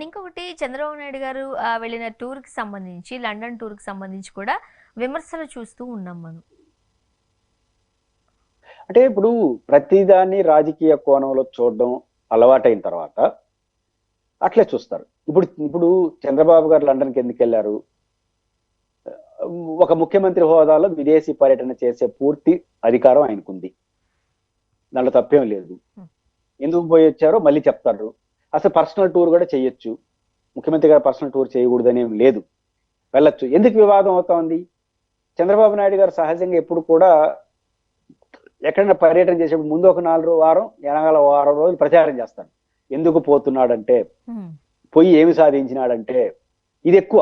ఇంకొకటి చంద్రబాబు నాయుడు గారు వెళ్ళిన టూర్‌కి సంబంధించి, లండన్ టూర్‌కి సంబంధించి కూడా విమర్శలు చూస్తూ ఉన్నాం మనం. అంటే ఇప్పుడు ప్రతిదాన్ని రాజకీయ కోణంలో చూడడం అలవాటైన తర్వాత అట్లే చూస్తారు. ఇప్పుడు ఇప్పుడు చంద్రబాబు గారు లండన్‌కి ఎందుకెళ్లారు? ఒక ముఖ్యమంత్రి హోదాలో విదేశీ పర్యటన చేసే పూర్తి అధికారం ఆయనకుంది. దాంట్లో తప్పేం లేదు. హ్మ్. ఎందుకు పోయొచ్చారో మళ్ళీ చెప్తారు. అసలు పర్సనల్ టూర్ కూడా చేయొచ్చు. ముఖ్యమంత్రి గారు పర్సనల్ టూర్ చేయకూడదని ఏం లేదు. వెళ్ళొచ్చు. ఎందుకు వివాదం అవుతోంది? చంద్రబాబు నాయుడు గారు సహజంగా ఎప్పుడు కూడా ఎక్కడైనా పర్యటన చేసేప్పుడు ముందు ఒక 4 వారం, వెనకాల వారం రోజులు ప్రచారం చేస్తాడు. ఎందుకు పోతున్నాడంటే, హ్మ్. పోయి ఏమి సాధించినాడంటే, ఇది ఎక్కువ.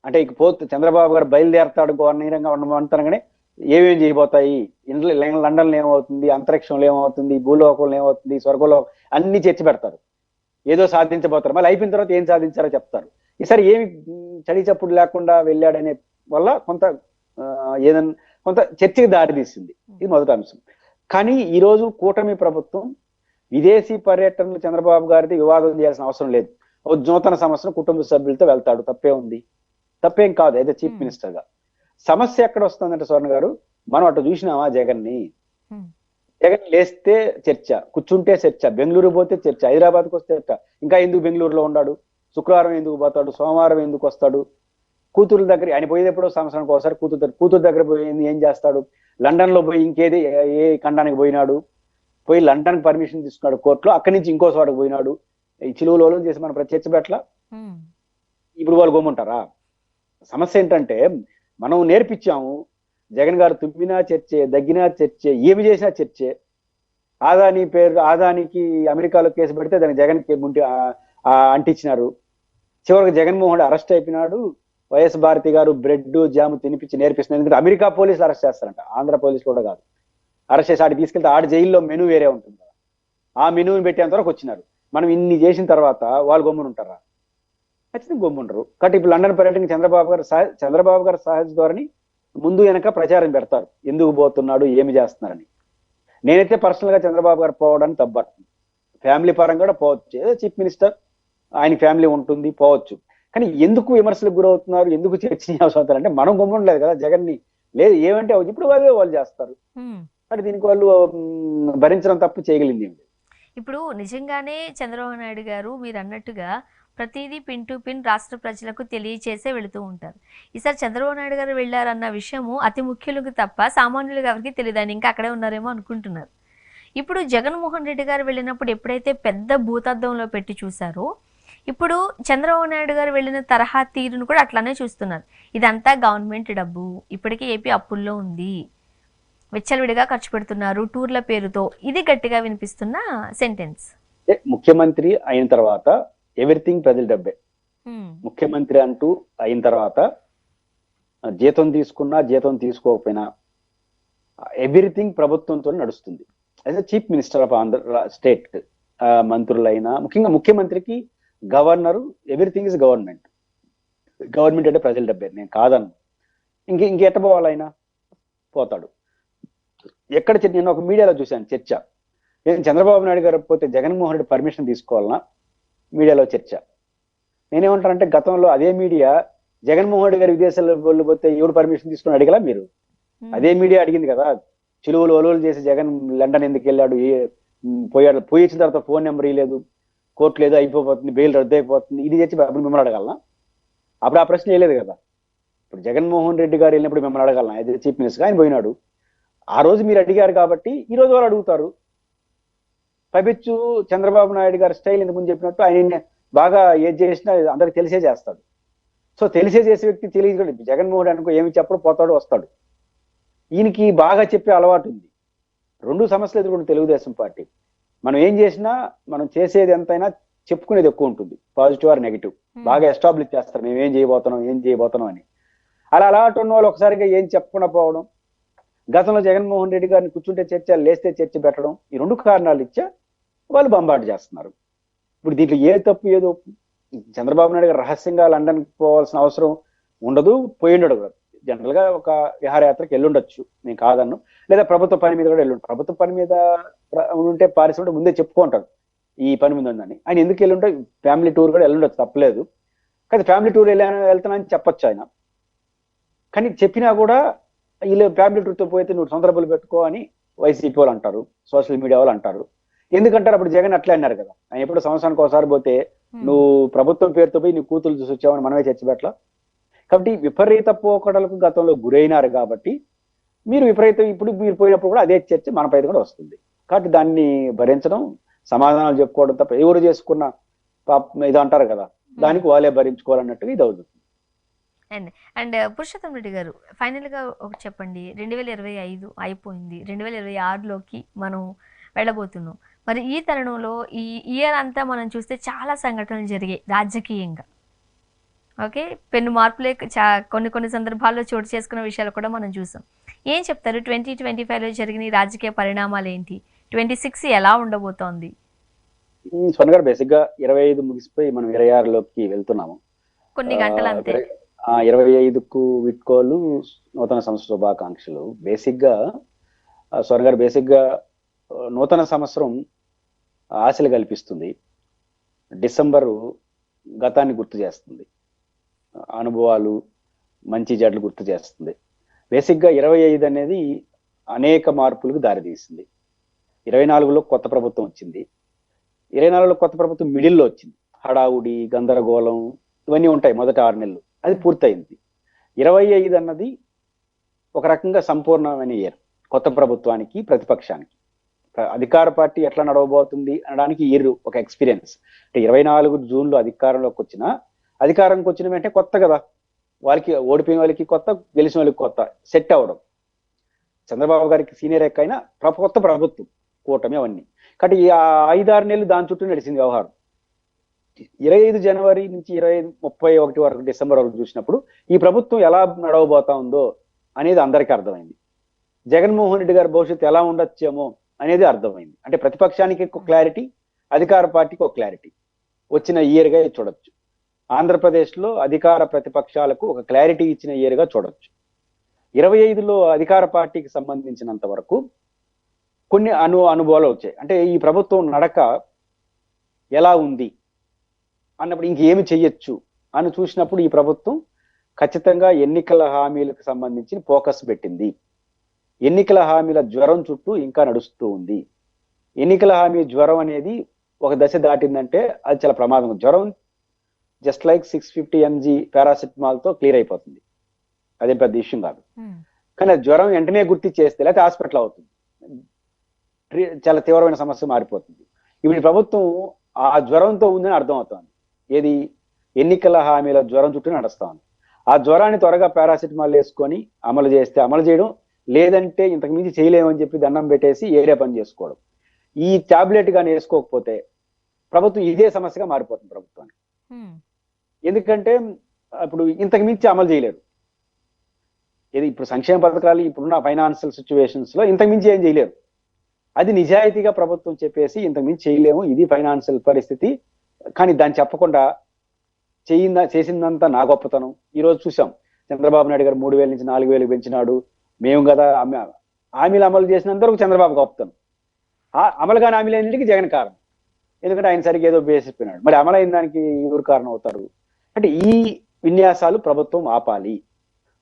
అంటే ఇక చంద్రబాబు గారు బయలుదేరతాడు గవర్నీరంగా ఉండమంటారుగానే ఏమేమి చేయబోతాయి, ఇంట్లో లండన్లో ఏమవుతుంది, అంతరిక్షంలో ఏమవుతుంది, భూలోకంలో ఏమవుతుంది, స్వర్గంలో అన్ని చర్చ పెడతారు. ఏదో సాధించబోతారు. మళ్ళీ అయిపోయిన తర్వాత ఏం సాధించారో చెప్తారు. ఈసారి ఏమి చడి చప్పుడు లేకుండా వెళ్ళాడనే వల్ల కొంత ఏదన్నా కొంత చర్చకి దారి తీసింది. ఇది మొదటి అంశం. కానీ ఈ రోజు కూటమి ప్రభుత్వం విదేశీ పర్యటనలు చంద్రబాబు గారిది వివాదం చేయాల్సిన అవసరం లేదు. ఓ నూతన సంవత్సరం కుటుంబ సభ్యులతో వెళ్తాడు, తప్పే ఉంది? తప్పేం కాదు అయితే చీఫ్ హ్మ్. మినిస్టర్ గా. సమస్య ఎక్కడ వస్తుందంటే స్వర్ణ గారు, మనం అటు చూసినామా జగన్ ని? హ్మ్. జగన్ లేస్తే చర్చ, కూర్చుంటే చర్చ, బెంగళూరు పోతే చర్చ, హైదరాబాద్కి వస్తే చర్చ. ఇంకా ఎందుకు బెంగళూరులో ఉన్నాడు? శుక్రవారం ఎందుకు పోతాడు? సోమవారం ఎందుకు వస్తాడు? కూతురు దగ్గర ఆయన పోయేటప్పుడు సంవత్సరానికి ఒకసారి కూతురు దగ్గర పోయి ఏం చేస్తాడు? లండన్ లో పోయి ఇంకేది ఏ ఖండానికి పోయినాడు? పోయి లండన్ పర్మిషన్ తీసుకున్నాడు కోర్టులో, అక్కడి నుంచి ఇంకో చోటకు పోయినాడు. ఈ చిలువలో చేసి మనం చర్చ పెట్టలా. హ్మ్. ఇప్పుడు వాళ్ళు గమ్ముంటారా? సమస్య ఏంటంటే మనం నేర్పించాము. జగన్ గారు తుమ్మినా చర్చే, దగ్గినా చర్చే, ఏమి చేసినా చర్చే. ఆదానికి అమెరికాలో కేసు పెడితే దానికి జగన్ అంటించినారు. చివరికి జగన్మోహన్ అరెస్ట్ అయిపోయినాడు. వైఎస్ భారతి గారు బ్రెడ్ జాము తినిపించి నేర్పిస్తున్నారు. ఎందుకంటే అమెరికా పోలీసులు అరెస్ట్ చేస్తారంట, ఆంధ్ర పోలీసులు కూడా కాదు. అరెస్ట్ చేసి ఆడికి తీసుకెళ్తే ఆడి జైల్లో మెనూ వేరే ఉంటుంది కదా, ఆ మెనూని పెట్టేంత వరకు వచ్చినారు. మనం ఇన్ని చేసిన తర్వాత వాళ్ళు గమ్మున ఉంటారా? ఖచ్చితంగా గమ్ముండరు. కాబట్టి ఇప్పుడు లండన్ పర్యటనకి చంద్రబాబు గారు సహజ ధోరణి ముందు వెనక ప్రచారం పెడతారు, ఎందుకు పోతున్నాడు, ఏమి చేస్తున్నారని. నేనైతే పర్సనల్ గా చంద్రబాబు గారు పోవడానికి తప్పట్టు. ఫ్యామిలీ పరంగా కూడా పోవచ్చు, ఏదో చీఫ్ మినిస్టర్, ఆయన ఫ్యామిలీ ఉంటుంది, పోవచ్చు. కానీ ఎందుకు విమర్శలకు గురవుతున్నారు, ఎందుకు చర్చనీయాంశం అంటే మనం గమ్ముండలేదు కదా జగన్ ని. లేదు ఏమంటే ఇప్పుడు వాళ్ళు చేస్తారు. హ్మ్. అంటే దీనికి వాళ్ళు భరించడం తప్పు చేయగలిగింది ఏమి లేదు. ఇప్పుడు నిజంగానే చంద్రబాబు నాయుడు గారు మీరన్నట్టుగా ప్రతిదీ పిన్ టు పిన్ రాష్ట్ర ప్రజలకు తెలియచేసే వెళుతూ ఉంటారు. ఈసారి చంద్రబాబు నాయుడు గారు వెళ్ళారన్న విషయము అతి ముఖ్యులకు తప్ప సామాన్యులకు ఎవరికీ తెలియదని ఇంకా అక్కడే ఉన్నారేమో అనుకుంటున్నారు. ఇప్పుడు జగన్మోహన్ రెడ్డి గారు వెళ్ళినప్పుడు ఎప్పుడైతే పెద్ద భూతద్దంలో పెట్టి చూసారో, ఇప్పుడు చంద్రబాబు నాయుడు గారు వెళ్ళిన తరహా తీరును కూడా అట్లానే చూస్తున్నారు. ఇదంతా గవర్నమెంట్ డబ్బు, ఇప్పటికీ ఏపీ అప్పుల్లో ఉంది, విచ్చలవిడిగా ఖర్చు పెడుతున్నారు టూర్ల పేరుతో. ఇది గట్టిగా వినిపిస్తున్న సెంటెన్స్. ముఖ్యమంత్రి అయిన తర్వాత ఎవ్రీథింగ్ ప్రజల డబ్బే. హ్మ్. ముఖ్యమంత్రి అంటూ అయిన తర్వాత జీతం తీసుకున్నా జీతం తీసుకోకపోయినా ఎవ్రీథింగ్ ప్రభుత్వంతో నడుస్తుంది. అయితే chief minister of Andhra state, మంత్రులైనా ముఖ్యంగా ముఖ్యమంత్రికి, governor, everything is government. Government అంటే ప్రజల డబ్బే, నేను కాదను. ఇంకెట్ట పోవాలి? ఆయన పోతాడు. ఎక్కడ నేను ఒక మీడియాలో చూశాను చర్చ, నేను చంద్రబాబు నాయుడు గారు పోతే జగన్మోహన్ రెడ్డి పర్మిషన్ తీసుకోవాలన్నా, మీడియాలో చర్చ. నేనేమంటానంటే గతంలో అదే మీడియా జగన్మోహన్ రెడ్డి గారు విదేశాల్లో పోతే ఎవరు పర్మిషన్ తీసుకుని అడిగలా మీరు? అదే మీడియా అడిగింది కదా. చిలువలు ఒలువలు చేసి జగన్ లండన్ ఎందుకు వెళ్ళాడు, పోయాడు, పోయి వచ్చిన తర్వాత ఫోన్ నెంబర్ ఇవ్వలేదు, కోర్టు లేదు, అయిపోతుంది, బెయిల్ రద్దు అయిపోతుంది, ఇది చేసి మిమ్మల్ని అడగలనా? అప్పుడు ఆ ప్రశ్న వేయలేదు కదా. ఇప్పుడు జగన్మోహన్ రెడ్డి గారు వెళ్ళినప్పుడు మిమ్మల్ని అడగలనా? అయితే చీఫ్ మినిస్టర్ ఆయన పోయినాడు, ఆ రోజు మీరు అడిగారు కాబట్టి ఈ రోజు వాళ్ళు అడుగుతారు. పైపెచ్చు చంద్రబాబు నాయుడు గారి స్టైల్ ఇంతకుముందు చెప్పినట్టు ఆయన బాగా ఏది చేసినా అందరికి తెలిసే చేస్తాడు. సో తెలిసే చేసే వ్యక్తి తెలియదు. జగన్మోహన్ అనుకో ఏమి చెప్పడు, పోతాడు, వస్తాడు. ఈయనకి బాగా చెప్పే అలవాటు ఉంది. 2 సమస్యలు ఎదుర్కొంటే తెలుగుదేశం పార్టీ, మనం ఏం చేసినా మనం చేసేది ఎంతైనా చెప్పుకునేది ఎక్కువ ఉంటుంది, పాజిటివ్ ఆర్ నెగిటివ్. బాగా ఎస్టాబ్లిష్ చేస్తారు మేము ఏం చేయబోతున్నాం అని. అలవాటు ఉన్న వాళ్ళు ఒకసారిగా ఏం చెప్పకుండా పోవడం, గతంలో జగన్మోహన్ రెడ్డి గారిని కూర్చుంటే చర్చ, లేస్తే చర్చ పెట్టడం, ఈ 2 కారణాలు ఇచ్చా వాళ్ళు బంబాటు చేస్తున్నారు. ఇప్పుడు దీంట్లో ఏ తప్పు ఏదో చంద్రబాబు నాయుడు గారు రహస్యంగా లండన్ పోవాల్సిన అవసరం ఉండదు, పోయి ఉండడు. జనరల్ గా ఒక విహారయాత్రకి వెళ్ళుండొచ్చు, నేను కాదన్ను. లేదా ప్రభుత్వ పని మీద కూడా వెళ్ళుండు. ప్రభుత్వ పని మీద ఉంటే పారిశ్రమ ముందే చెప్పుకుంటారు, ఈ పని మీద ఉందని. ఆయన ఎందుకు వెళ్ళి ఉంటే ఫ్యామిలీ టూర్ కూడా వెళ్ళుండొచ్చు, తప్పలేదు. కానీ ఫ్యామిలీ టూర్ వెళ్తానని చెప్పొచ్చు ఆయన. కానీ చెప్పినా కూడా వీళ్ళు ఫ్యామిలీ టూర్తో పోతే నువ్వు సొంత డబ్బులు పెట్టుకో అని వైసీపీ వాళ్ళు అంటారు, సోషల్ మీడియా వాళ్ళు అంటారు. ఎందుకంటారు? అప్పుడు జగన్ అట్లే అన్నారు కదా, ఆయన ఎప్పుడు సంవత్సరానికి ఒకసారి పోతే నువ్వు ప్రభుత్వం పేరుతో పోయి నీ కూతురు చూసి వచ్చావని మనమే చర్చపెట్ల. కాబట్టి విపరీత పోకడలకు గతంలో గురైనారు కాబట్టి మీరు విపరీతం ఇప్పుడు మీరు పోయినప్పుడు కూడా అదే చర్చ మన పైన కూడా వస్తుంది. కాబట్టి దాన్ని భరించడం, సమాధానాలు చెప్పుకోవడం తప్ప ఎవరు చేసుకున్న ఇది అంటారు కదా, దానికి వాళ్ళే భరించుకోవాలన్నట్టుగా ఇది అవుతుంది. అండ్ పురుషోత్తం రెడ్డి గారు, ఫైనల్గా ఒకటి చెప్పండి. 2025 అయిపోయింది, 2026లోకి మనం వెళ్ళబోతున్నాం. మరి ఈ తరుణంలో ఈ ఇయర్ అంతా మనం చూస్తే చాలా సంఘటనలు జరిగాయి రాజకీయంగా. ఓకే, పెను మార్పులే కొన్ని సందర్భాల్లో చోటు చేసుకున్న విషయాలు కూడా మనం చూసాం. ఏం చెప్తారు 2025లో జరిగిన ఈ రాజకీయ పరిణామాలు ఏంటి? 26 ఎలా ఉండబోతోంది? స్వర్ణ గారు, బేసిక్ గా 25 ముగిసిపోయి మనం 26లోకి వెళ్తున్నాము. కొన్ని గంటలు అంతే. 25కు వీడ్కోలు, నూతన సంవత్సర శుభాకాంక్షలు. బేసిక్ గా స్వర్ణ గారు, బేసిక్ గా నూతన సంవత్సరం ఆశలు కల్పిస్తుంది. డిసెంబరు గతాన్ని గుర్తు చేస్తుంది, అనుభవాలు మంచి చెడ్లు గుర్తు చేస్తుంది. బేసిక్ గా 25 అనేది అనేక మార్పులకు దారితీసింది. 24లో కొత్త ప్రభుత్వం వచ్చింది. 24లో కొత్త ప్రభుత్వం మిడిల్లో వచ్చింది. హడావుడి, గందరగోళం ఇవన్నీ ఉంటాయి మొదటి 6 నెలలు. అది పూర్తయింది. 25 అన్నది ఒక రకంగా సంపూర్ణమైన ఇయర్ కొత్త ప్రభుత్వానికి, ప్రతిపక్షానికి. అధికార పార్టీ ఎట్లా నడవబోతుంది అనడానికి ఇయర్ ఒక ఎక్స్పీరియన్స్. అంటే 24 జూన్లో అధికారంలోకి వచ్చిన వెంటనే కొత్త కదా, వాళ్ళకి ఓడిపోయిన వాళ్ళకి కొత్త, గెలిచిన వాళ్ళకి కొత్త సెట్ అవ్వడం. చంద్రబాబు గారికి సీనియర్ ఎక్కైనా కొత్త ప్రభుత్వం, కూటమి, అవన్నీ. కాబట్టి ఈ 5-6 నెలలు దాని చుట్టూ నడిచింది వ్యవహారం. 25 జనవరి నుంచి 31 వరకు, డిసెంబర్ వరకు చూసినప్పుడు ఈ ప్రభుత్వం ఎలా నడవబోతా ఉందో అనేది అందరికీ అర్థమైంది. జగన్మోహన్ రెడ్డి గారి భవిష్యత్తు ఎలా ఉండొచ్చేమో అనేది అర్థమైంది. అంటే ప్రతిపక్షానికి ఒక క్లారిటీ, అధికార పార్టీకి ఒక క్లారిటీ వచ్చిన ఇయర్గా చూడొచ్చు. ఆంధ్రప్రదేశ్లో అధికార ప్రతిపక్షాలకు ఒక క్లారిటీ ఇచ్చిన ఇయర్గా చూడొచ్చు. 25లో అధికార పార్టీకి సంబంధించినంత వరకు కొన్ని అనుభవాలు వచ్చాయి. అంటే ఈ ప్రభుత్వం నడక ఎలా ఉంది అన్నప్పుడు ఇంకేమి చెయ్యొచ్చు అని చూసినప్పుడు ఈ ప్రభుత్వం ఖచ్చితంగా ఎన్నికల హామీలకు సంబంధించి ఫోకస్ పెట్టింది. ఎన్నికల హామీల జ్వరం చుట్టూ ఇంకా నడుస్తూ ఉంది. ఎన్నికల హామీ జ్వరం అనేది ఒక దశ దాటిందంటే అది చాలా ప్రమాదం. జ్వరం జస్ట్ లైక్ 650 mg పారాసిటమాల్ తో క్లియర్ అయిపోతుంది, అదేం పెద్ద ఇష్యూ కాదు. కానీ జ్వరం వెంటనే గుర్తు చేస్తే లేకపోతే హాస్పిటల్ అవుతుంది, చాలా తీవ్రమైన సమస్య మారిపోతుంది. ఇప్పుడు ప్రభుత్వం ఆ జ్వరంతో ఉందని అర్థం అవుతుంది. ఏది? ఎన్నికల హామీల జ్వరం చుట్టూ నడుస్తాను. ఆ జ్వరాన్ని త్వరగా పారాసిటమాల్ వేసుకొని అమలు చేస్తే అమలు చేయడం, లేదంటే ఇంతకు మించి చేయలేమని చెప్పి దండం పెట్టేసి ఏరియా పని చేసుకోవడం. ఈ టాబ్లెట్ కానీ వేసుకోకపోతే ప్రభుత్వం ఇదే సమస్యగా మారిపోతుంది ప్రభుత్వానికి. ఎందుకంటే ఇప్పుడు ఇంతకు మించి అమలు చేయలేరు. ఇది ఇప్పుడు సంక్షేమ పథకాలు, ఇప్పుడున్న ఫైనాన్షియల్ సిచ్యువేషన్స్ లో ఇంతకు మించి ఏం చేయలేరు. అది నిజాయితీగా ప్రభుత్వం చెప్పేసి ఇంతకు మించి చేయలేము, ఇది ఫైనాన్షియల్ పరిస్థితి. కానీ దాన్ని చెప్పకుండా చేసిందంతా నా గొప్పతనం. ఈ రోజు చూసాం, చంద్రబాబు నాయుడు గారు 3,000 నుంచి 4,000 పెంచినాడు. మేము కదా హామీలు అమలు చేసినంతవరకు చంద్రబాబు గొప్పతనం. అమలు కాని హామీలన్నింటికి జగన్ కారణం. ఎందుకంటే ఆయన సరిగ్గా ఏదో బేసిపోయినాడు. మరి అమలైన దానికి ఎవరు కారణం అవుతారు? అంటే ఈ విన్యాసాలు ప్రభుత్వం ఆపాలి.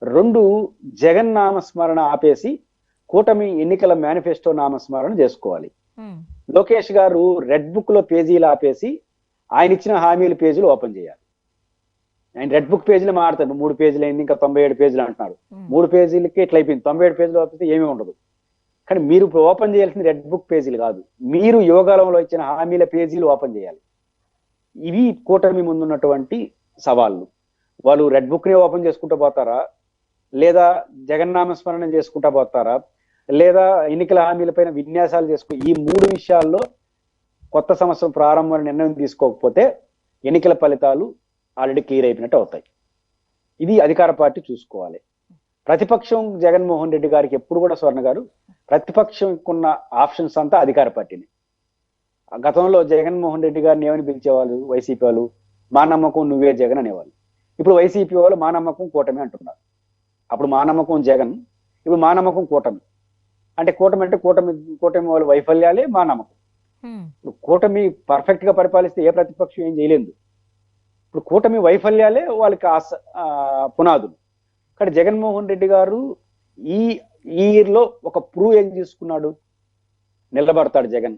2, జగన్ నామస్మరణ ఆపేసి కూటమి ఎన్నికల మేనిఫెస్టో నామస్మరణ చేసుకోవాలి. లోకేష్ గారు రెడ్ బుక్ లో పేజీలు ఆపేసి ఆయన ఇచ్చిన హామీల పేజీలు ఓపెన్ చేయాలి. ఆయన రెడ్ బుక్ పేజీలు మారుతాడు. 3 పేజీలు అయింది, ఇంకా 97 పేజీలు అంటున్నారు. 3 పేజీలకి ఇట్లా అయిపోయింది. 97 పేజీలు ఆపితే ఏమీ ఉండదు. కానీ మీరు ఓపెన్ చేయాల్సింది రెడ్ బుక్ పేజీలు కాదు, మీరు యోగాలంలో ఇచ్చిన హామీల పేజీలు ఓపెన్ చేయాలి. ఇవి కూటమి ముందున్నటువంటి సవాళ్ళు. వాళ్ళు రెడ్ బుక్ ని ఓపెన్ చేసుకుంటూ పోతారా, లేదా జగన్నామస్మరణం చేసుకుంటా పోతారా, లేదా ఎన్నికల హామీలపైన విన్యాసాలు ఈ 3 విషయాల్లో కొత్త సంవత్సరం ప్రారంభం నిర్ణయం తీసుకోకపోతే ఎన్నికల ఫలితాలు ఆల్రెడీ క్లియర్ అయిపోయినట్టు అవుతాయి. ఇది అధికార పార్టీ చూసుకోవాలి. ప్రతిపక్షం జగన్మోహన్ రెడ్డి గారికి ఎప్పుడు కూడా, స్వర్ణ గారు, ప్రతిపక్షంకున్న ఆప్షన్స్ అంతా అధికార పార్టీని. గతంలో జగన్మోహన్ రెడ్డి గారిని ఏమని పిలిచేవాళ్ళు వైసీపీ వాళ్ళు? మా నమ్మకం నువ్వే జగన్ అనేవాళ్ళు. ఇప్పుడు వైసీపీ వాళ్ళు మా నమ్మకం కూటమి అంటున్నారు. అప్పుడు మా నమ్మకం జగన్, ఇప్పుడు మా నమ్మకం కూటమి. అంటే కూటమి అంటే కూటమి వాళ్ళు వైఫల్యాలే మా నమ్మకం. ఇప్పుడు కూటమి పర్ఫెక్ట్ గా పరిపాలిస్తే ఏ ప్రతిపక్షం ఏం చేయలేదు. ఇప్పుడు కూటమి వైఫల్యాలే వాళ్ళకి పునాదులు. కానీ జగన్మోహన్ రెడ్డి గారు ఈ ఇయర్ లో ఒక ప్రూవ్ ఏం తీసుకున్నాడు, నిలబడతాడు జగన్,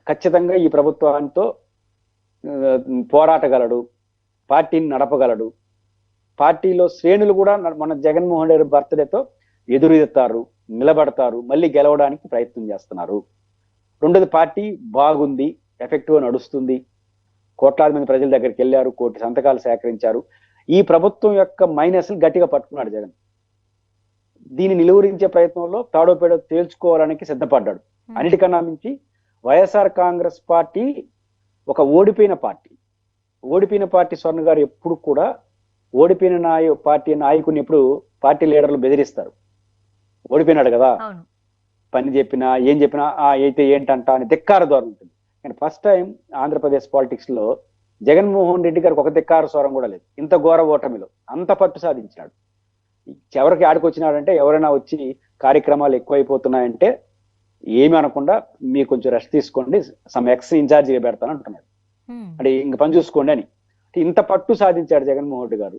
ఖచ్చితంగా ఈ ప్రభుత్వంతో పోరాటగలడు, పార్టీని నడపగలడు. పార్టీలో శ్రేణులు కూడా మన జగన్మోహన్ రెడ్డి బర్త్డేతో ఎదురెత్తారు, నిలబడతారు, మళ్ళీ గెలవడానికి ప్రయత్నం చేస్తున్నారు. రెండోది, పార్టీ బాగుంది, ఎఫెక్టివ్ గా నడుస్తుంది, కోట్లాది మంది ప్రజల దగ్గరికి వెళ్ళారు, కోటి సంతకాలు సేకరించారు. ఈ ప్రభుత్వం యొక్క మైనస్ గట్టిగా పట్టుకున్నాడు జగన్. దీన్ని నిలువరించే ప్రయత్నంలో తాడోపేడో తేల్చుకోవడానికి సిద్ధపడ్డాడు. అన్నిటికన్నా మించి వైఎస్ఆర్ కాంగ్రెస్ పార్టీ ఒక ఓడిపోయిన పార్టీ. ఓడిపోయిన పార్టీ స్వర్ణ గారు ఎప్పుడు కూడా ఓడిపోయిన పార్టీ నాయకుని ఎప్పుడు పార్టీ లీడర్లు బెదిరిస్తారు. ఓడిపోయినాడు కదా, పని చెప్పినా ఏం చెప్పినా అయితే ఏంటంట అని ధిక్కార ధోరణి ఉంటుంది. కానీ ఫస్ట్ టైం ఆంధ్రప్రదేశ్ పాలిటిక్స్ లో జగన్మోహన్ రెడ్డి గారికి ఒక ధిక్కార స్వరం కూడా లేదు. ఇంత ఘోర ఓటమిలో అంత పట్టు సాధించినాడు. ఎవరికి ఆడికొచ్చినాడంటే, ఎవరైనా వచ్చి కార్యక్రమాలు ఎక్కువైపోతున్నాయంటే ఏమి అనకుండా మీరు కొంచెం రెస్ట్ తీసుకోండి, సమ్ ఎక్స్ ఇన్ఛార్జిగా పెడతాను అంటున్నాడు. అంటే ఇంక పని చూసుకోండి అని. ఇంత పట్టు సాధించాడు జగన్మోహన్ రెడ్డి గారు.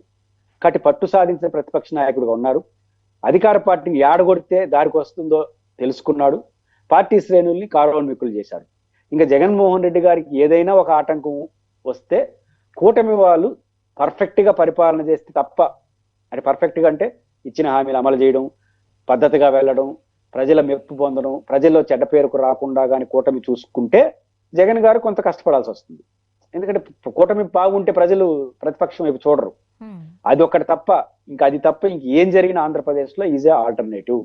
కాబట్టి పట్టు సాధించిన ప్రతిపక్ష నాయకుడుగా ఉన్నారు. అధికార పార్టీని ఏడగొడితే దారికి వస్తుందో తెలుసుకున్నాడు. పార్టీ శ్రేణుల్ని కారోన్మికులు చేశాడు. ఇంకా జగన్మోహన్ రెడ్డి గారికి ఏదైనా ఒక ఆటంకం వస్తే కూటమి వాళ్ళు పర్ఫెక్ట్ గా పరిపాలన చేస్తే తప్ప, అంటే పర్ఫెక్ట్ గా అంటే ఇచ్చిన హామీలు అమలు చేయడం, పద్ధతిగా వెళ్ళడం, ప్రజల మెప్పు పొందడం, ప్రజల్లో చెడ్డ పేరుకు రాకుండా కానీ కూటమి చూసుకుంటే జగన్ గారు కొంత కష్టపడాల్సి వస్తుంది. ఎందుకంటే కూటమి బాగుంటే ప్రజలు ప్రతిపక్షం వైపు చూడరు. అది ఒక్కటి తప్ప, ఇంకా అది తప్ప ఇంక ఏం జరిగిన ఆంధ్రప్రదేశ్ లో ఈజ్ ఏ ఆల్టర్నేటివ్.